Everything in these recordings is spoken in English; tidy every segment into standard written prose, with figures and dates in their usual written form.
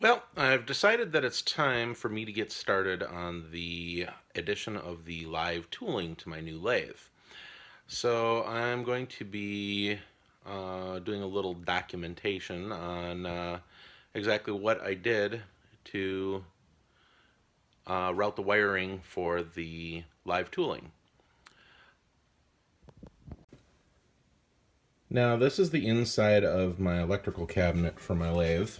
Well, I've decided that it's time for me to get started on the addition of the live tooling to my new lathe. So I'm going to be doing a little documentation on exactly what I did to route the wiring for the live tooling. Now this is the inside of my electrical cabinet for my lathe.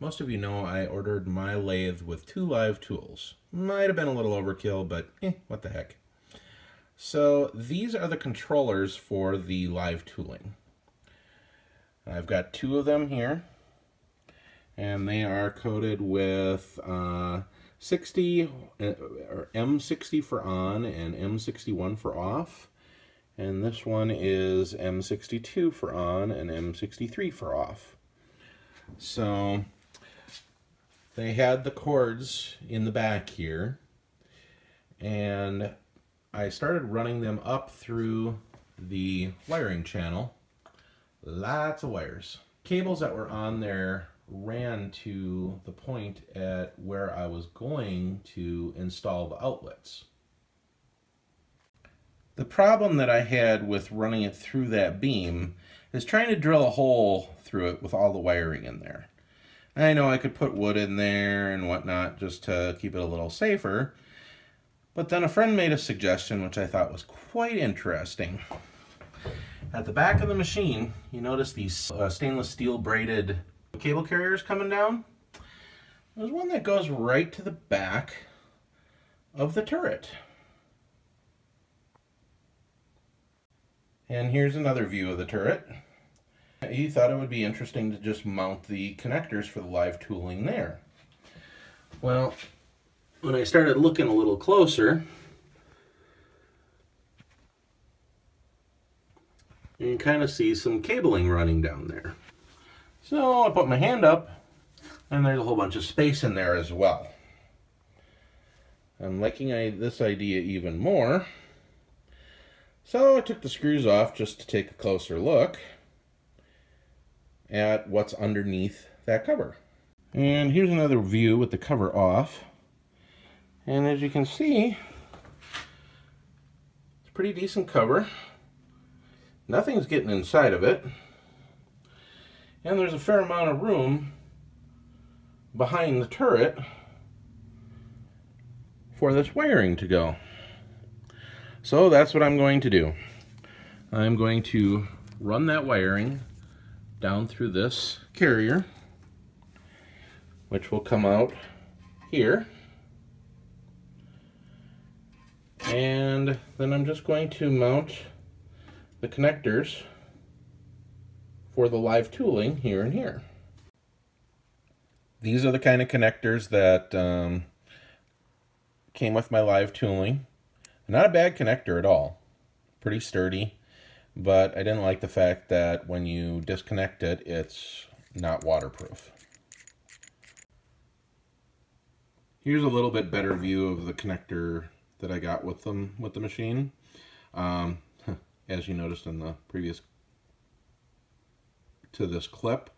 Most of you know I ordered my lathe with 2 live tools. Might have been a little overkill, but what the heck. So these are the controllers for the live tooling. I've got 2 of them here, and they are coated with 60 or M60 for on and M61 for off. And this one is M62 for on and M63 for off. So they had the cords in the back here, and I started running them up through the wiring channel. Lots of wires. Cables that were on there ran to the point at where I was going to install the outlets. The problem that I had with running it through that beam is trying to drill a hole through it with all the wiring in there. I know I could put wood in there and whatnot just to keep it a little safer, but then a friend made a suggestion which I thought was quite interesting. At the back of the machine, you notice these stainless steel braided cable carriers coming down. There's one that goes right to the back of the turret. And here's another view of the turret. He thought it would be interesting to just mount the connectors for the live tooling there. Well, when I started looking a little closer, you can kind of see some cabling running down there. So I put my hand up, and there's a whole bunch of space in there as well. I'm liking this idea even more. So I took the screws off just to take a closer look at what's underneath that cover. And here's another view with the cover off. And as you can see, it's a pretty decent cover. Nothing's getting inside of it. And there's a fair amount of room behind the turret for this wiring to go. So that's what I'm going to do. I'm going to run that wiring down through this carrier, which will come out here. And then I'm just going to mount the connectors for the live tooling here and here. These are the kind of connectors that came with my live tooling. Not a bad connector at all. Pretty sturdy, but I didn't like the fact that when you disconnect it, it's not waterproof. Here's a little bit better view of the connector that I got with the machine. As you noticed in the previous to this clip,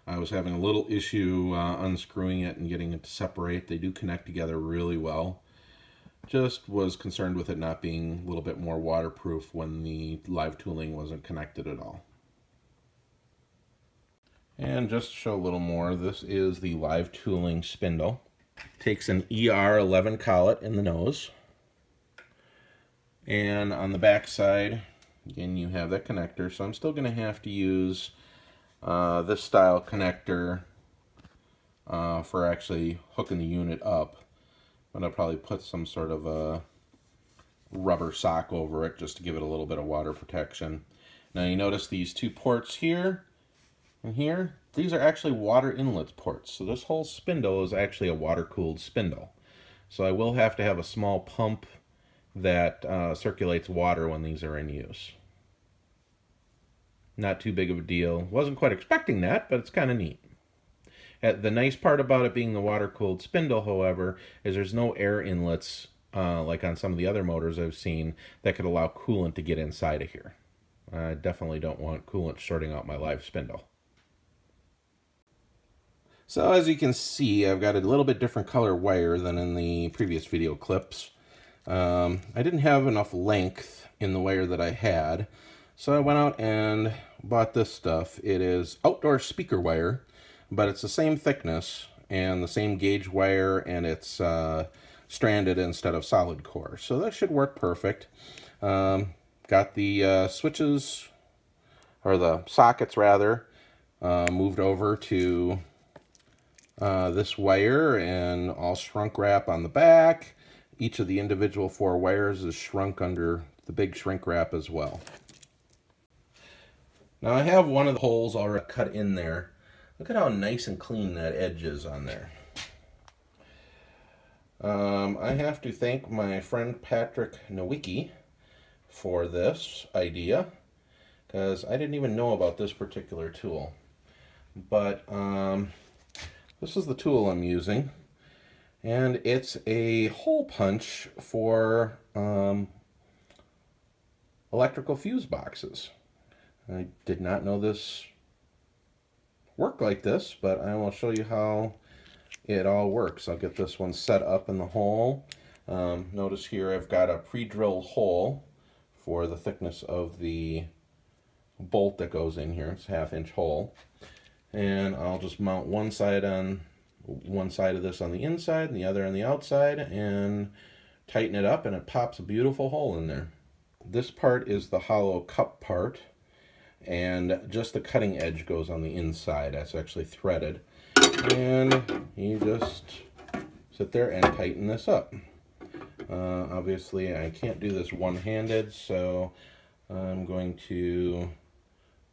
I was having a little issue unscrewing it and getting it to separate. They do connect together really well. Just was concerned with it not being a little bit more waterproof when the live tooling wasn't connected at all. And just to show a little more, this is the live tooling spindle. Takes an ER11 collet in the nose. And on the back side, again, you have that connector. So I'm still going to have to use this style connector for actually hooking the unit up. But I'll probably put some sort of a rubber sock over it just to give it a little bit of water protection. Now you notice these 2 ports here and here, these are actually water inlet ports. So this whole spindle is actually a water-cooled spindle. So I will have to have a small pump that circulates water when these are in use. Not too big of a deal. Wasn't quite expecting that, but it's kind of neat. The nice part about it being the water-cooled spindle, however, is there's no air inlets like on some of the other motors I've seen that could allow coolant to get inside of here. I definitely don't want coolant shorting out my live spindle. So as you can see, I've got a little bit different color wire than in the previous video clips. I didn't have enough length in the wire that I had, so I went out and bought this stuff. It is outdoor speaker wire, but it's the same thickness and the same gauge wire, and it's stranded instead of solid core. So that should work perfect. Got the switches, or the sockets rather, moved over to this wire, and all shrunk wrap on the back. Each of the individual 4 wires is shrunk under the big shrink wrap as well. Now I have one of the holes already cut in there. Look at how nice and clean that edge is on there. I have to thank my friend Patrick Nowicki for this idea, because I didn't even know about this particular tool. But this is the tool I'm using, and it's a hole punch for electrical fuse boxes. I did not know this worked like this, but I will show you how it all works. I'll get this one set up in the hole. Notice here I've got a pre-drilled hole for the thickness of the bolt that goes in here. It's a 1/2-inch hole. And I'll just mount one side of this on the inside and the other on the outside, and tighten it up, and it pops a beautiful hole in there. This part is the hollow cup part, and just the cutting edge goes on the inside. That's actually threaded. And you just sit there and tighten this up. Obviously I can't do this one-handed, so I'm going to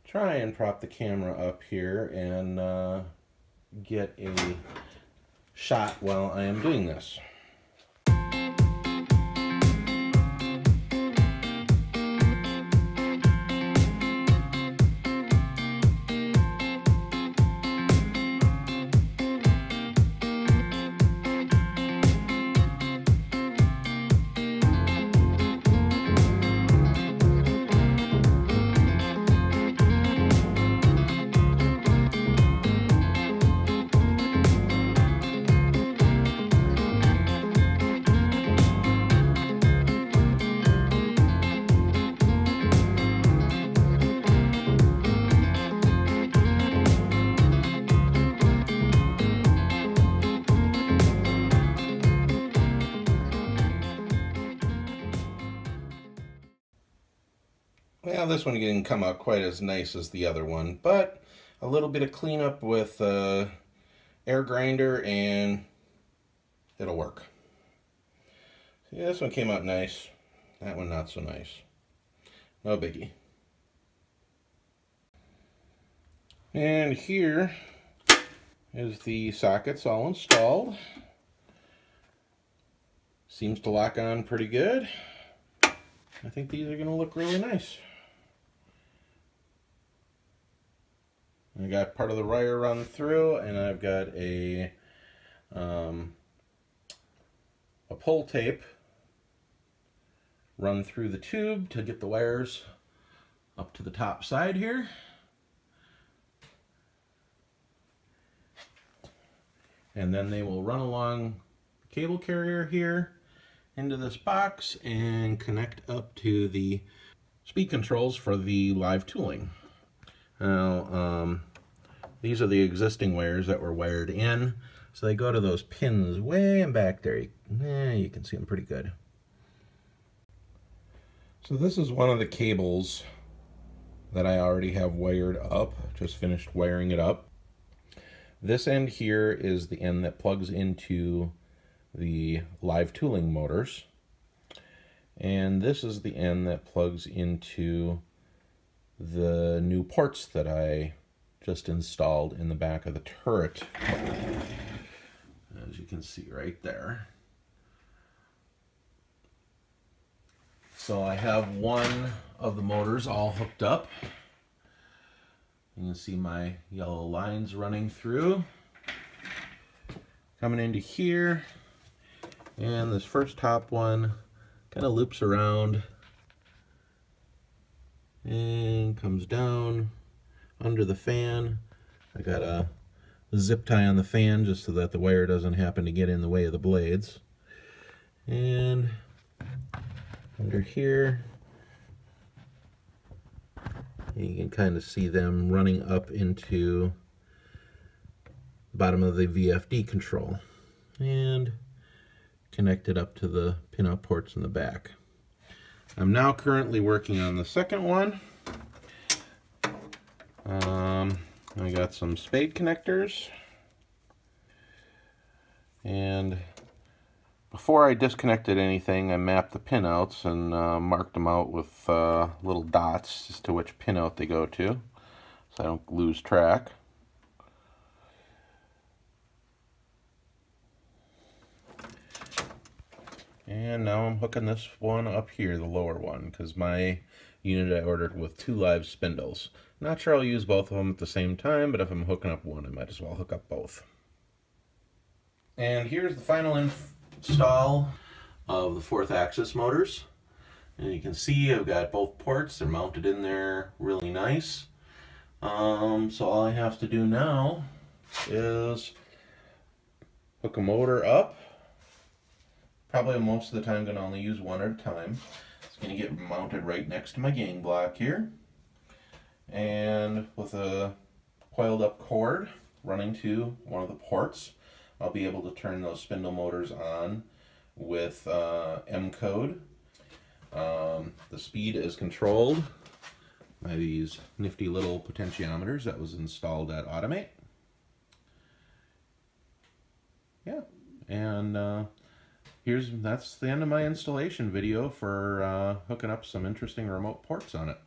try and prop the camera up here and get a shot while I am doing this. Well, this one didn't come out quite as nice as the other one, but a little bit of cleanup with air grinder and it'll work. See, this one came out nice, that one not so nice. No biggie. And here is the sockets all installed. Seems to lock on pretty good. I think these are going to look really nice. I got part of the wire run through, and I've got a pull tape run through the tube to get the wires up to the top side here. And then they will run along the cable carrier here into this box and connect up to the speed controls for the live tooling. Now, these are the existing wires that were wired in, so they go to those pins way in back there. You can see them pretty good. So this is one of the cables that I already have wired up, just finished wiring it up. This end here is the end that plugs into the live tooling motors, and this is the end that plugs into the new ports that I just installed in the back of the turret, as you can see right there. So I have one of the motors all hooked up. You can see my yellow lines running through, coming into here, and this first top one kind of loops around and comes down under the fan. I got a zip tie on the fan just so that the wire doesn't happen to get in the way of the blades. And under here, you can kind of see them running up into the bottom of the VFD control and connected up to the pinout ports in the back. I'm now currently working on the second one. I got some spade connectors, and before I disconnected anything, I mapped the pinouts and marked them out with little dots as to which pinout they go to, so I don't lose track. And now I'm hooking this one up here, the lower one, because my unit I ordered with 2 live spindles. Not sure I'll use both of them at the same time, but if I'm hooking up one, I might as well hook up both. And here's the final install of the 4th axis motors. And you can see I've got both ports. They're mounted in there really nice. So all I have to do now is hook a motor up. Probably most of the time I'm going to only use one at a time. It's going to get mounted right next to my gang block here. And with a coiled up cord running to one of the ports, I'll be able to turn those spindle motors on with M code. The speed is controlled by these nifty little potentiometers that was installed at Automate. Yeah, and that's the end of my installation video for hooking up some interesting remote ports on it.